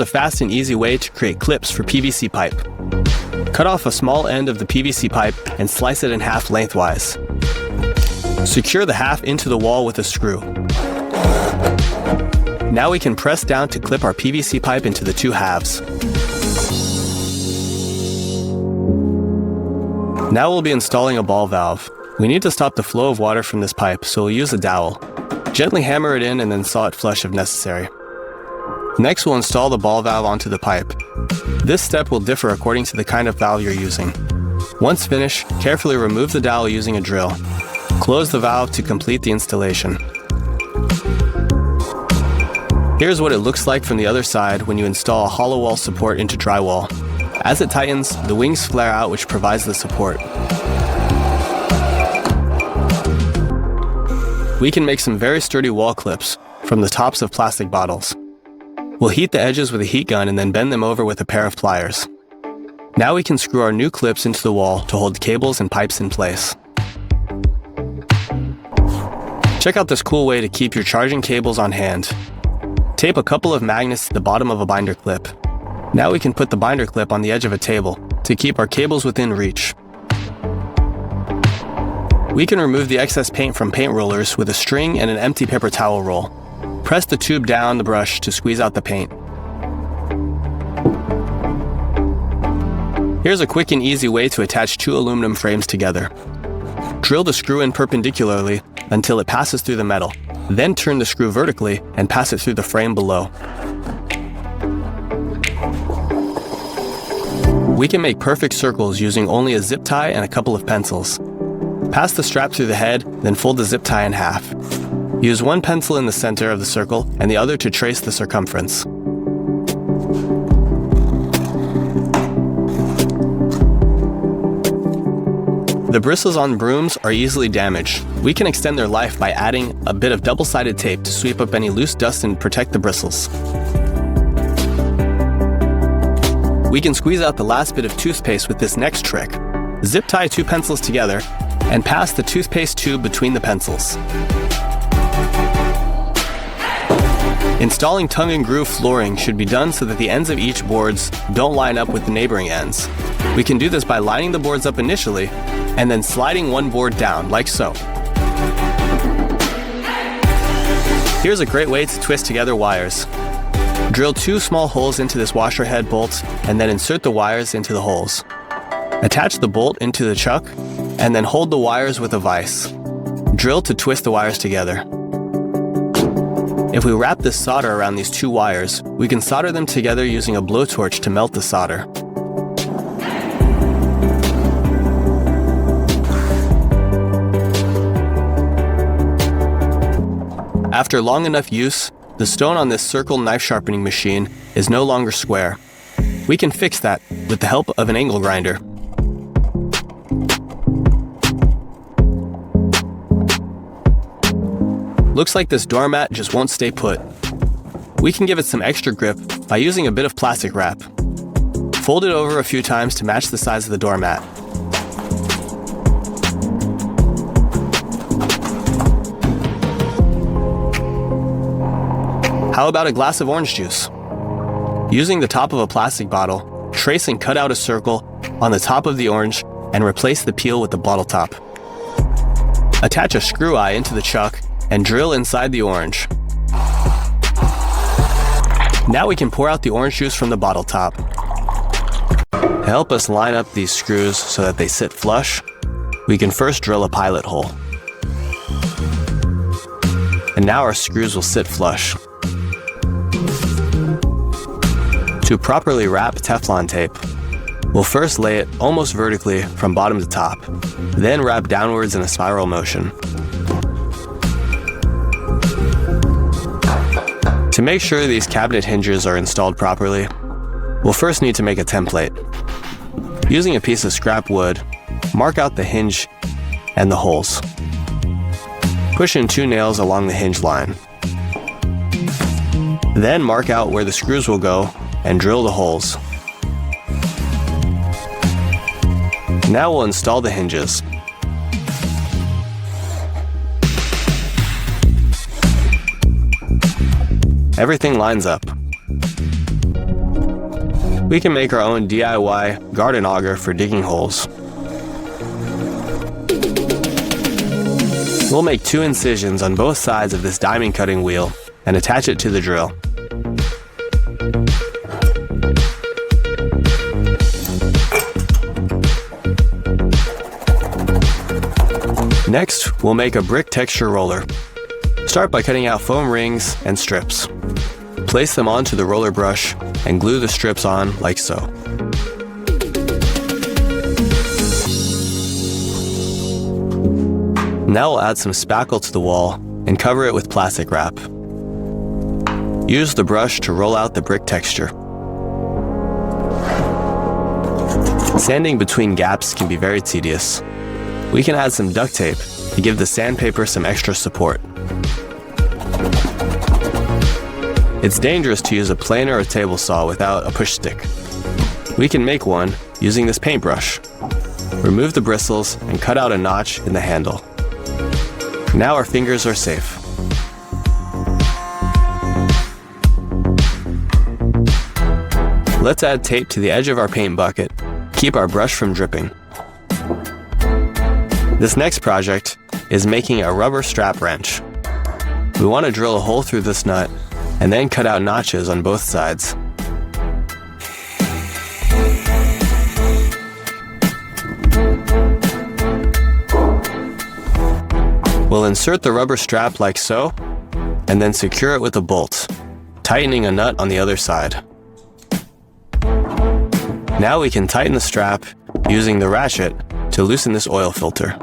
a fast and easy way to create clips for PVC pipe. Cut off a small end of the PVC pipe and slice it in half lengthwise. Secure the half into the wall with a screw. Now we can press down to clip our PVC pipe into the two halves. Now we'll be installing a ball valve. We need to stop the flow of water from this pipe, so we'll use a dowel. Gently hammer it in and then saw it flush if necessary. Next, we'll install the ball valve onto the pipe. This step will differ according to the kind of valve you're using. Once finished, carefully remove the dowel using a drill. Close the valve to complete the installation. Here's what it looks like from the other side when you install a hollow wall support into drywall. As it tightens, the wings flare out, which provides the support. We can make some very sturdy wall clips from the tops of plastic bottles. We'll heat the edges with a heat gun and then bend them over with a pair of pliers. Now we can screw our new clips into the wall to hold cables and pipes in place. Check out this cool way to keep your charging cables on hand. Tape a couple of magnets to the bottom of a binder clip. Now we can put the binder clip on the edge of a table to keep our cables within reach. We can remove the excess paint from paint rollers with a string and an empty paper towel roll. Press the tube down the brush to squeeze out the paint. Here's a quick and easy way to attach two aluminum frames together. Drill the screw in perpendicularly until it passes through the metal. Then turn the screw vertically and pass it through the frame below. We can make perfect circles using only a zip tie and a couple of pencils. Pass the strap through the head, then fold the zip tie in half. Use one pencil in the center of the circle and the other to trace the circumference. The bristles on brooms are easily damaged. We can extend their life by adding a bit of double-sided tape to sweep up any loose dust and protect the bristles. We can squeeze out the last bit of toothpaste with this next trick. Zip tie two pencils together and pass the toothpaste tube between the pencils. Installing tongue and groove flooring should be done so that the ends of each boards don't line up with the neighboring ends. We can do this by lining the boards up initially and then sliding one board down, like so. Here's a great way to twist together wires. Drill two small holes into this washer head bolt and then insert the wires into the holes. Attach the bolt into the chuck and then hold the wires with a vise. Drill to twist the wires together. If we wrap this solder around these two wires, we can solder them together using a blowtorch to melt the solder. After long enough use, the stone on this circle knife sharpening machine is no longer square. We can fix that with the help of an angle grinder. Looks like this doormat just won't stay put. We can give it some extra grip by using a bit of plastic wrap. Fold it over a few times to match the size of the doormat. How about a glass of orange juice? Using the top of a plastic bottle, trace and cut out a circle on the top of the orange and replace the peel with the bottle top. Attach a screw eye into the chuck and drill inside the orange. Now we can pour out the orange juice from the bottle top. To help us line up these screws so that they sit flush, we can first drill a pilot hole. And now our screws will sit flush. To properly wrap Teflon tape, we'll first lay it almost vertically from bottom to top, then wrap downwards in a spiral motion. To make sure these cabinet hinges are installed properly, we'll first need to make a template. Using a piece of scrap wood, mark out the hinge and the holes. Push in 2 nails along the hinge line. Then mark out where the screws will go and drill the holes. Now we'll install the hinges. Everything lines up. We can make our own DIY garden auger for digging holes. We'll make 2 incisions on both sides of this diamond cutting wheel and attach it to the drill. Next, we'll make a brick texture roller. Start by cutting out foam rings and strips. Place them onto the roller brush and glue the strips on like so. Now we'll add some spackle to the wall and cover it with plastic wrap. Use the brush to roll out the brick texture. Sanding between gaps can be very tedious. We can add some duct tape to give the sandpaper some extra support. It's dangerous to use a planer or table saw without a push stick. We can make one using this paintbrush. Remove the bristles and cut out a notch in the handle. Now our fingers are safe. Let's add tape to the edge of our paint bucket. Keep our brush from dripping. This next project is making a rubber strap wrench. We want to drill a hole through this nut and then cut out notches on both sides. We'll insert the rubber strap like so, and then secure it with a bolt, tightening a nut on the other side. Now we can tighten the strap using the ratchet to loosen this oil filter.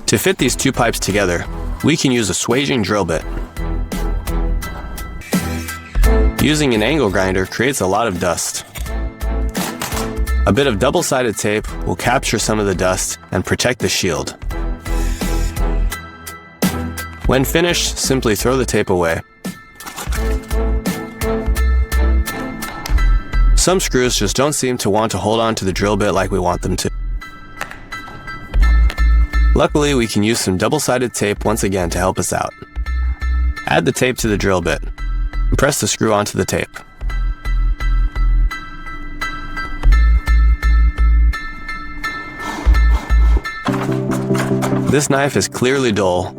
To fit these 2 pipes together, we can use a swaging drill bit. Using an angle grinder creates a lot of dust. A bit of double-sided tape will capture some of the dust and protect the shield. When finished, simply throw the tape away. Some screws just don't seem to want to hold on to the drill bit like we want them to. Luckily, we can use some double-sided tape once again to help us out. Add the tape to the drill bit and press the screw onto the tape. This knife is clearly dull.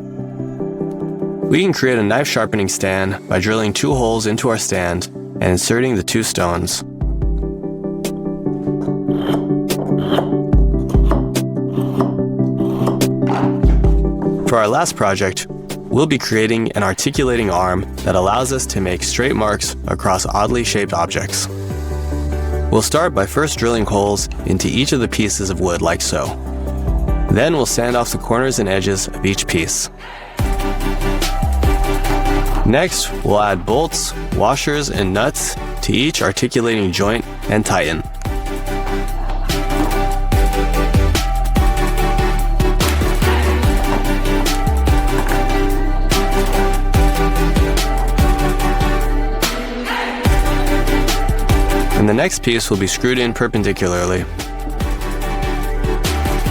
We can create a knife sharpening stand by drilling 2 holes into our stand and inserting the 2 stones. For our last project, we'll be creating an articulating arm that allows us to make straight marks across oddly shaped objects. We'll start by first drilling holes into each of the pieces of wood like so. Then we'll sand off the corners and edges of each piece. Next, we'll add bolts, washers, and nuts to each articulating joint and tighten. And the next piece will be screwed in perpendicularly.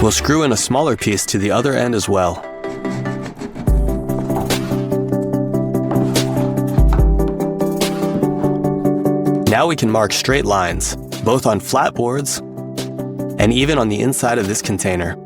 We'll screw in a smaller piece to the other end as well. Now we can mark straight lines, both on flat boards and even on the inside of this container.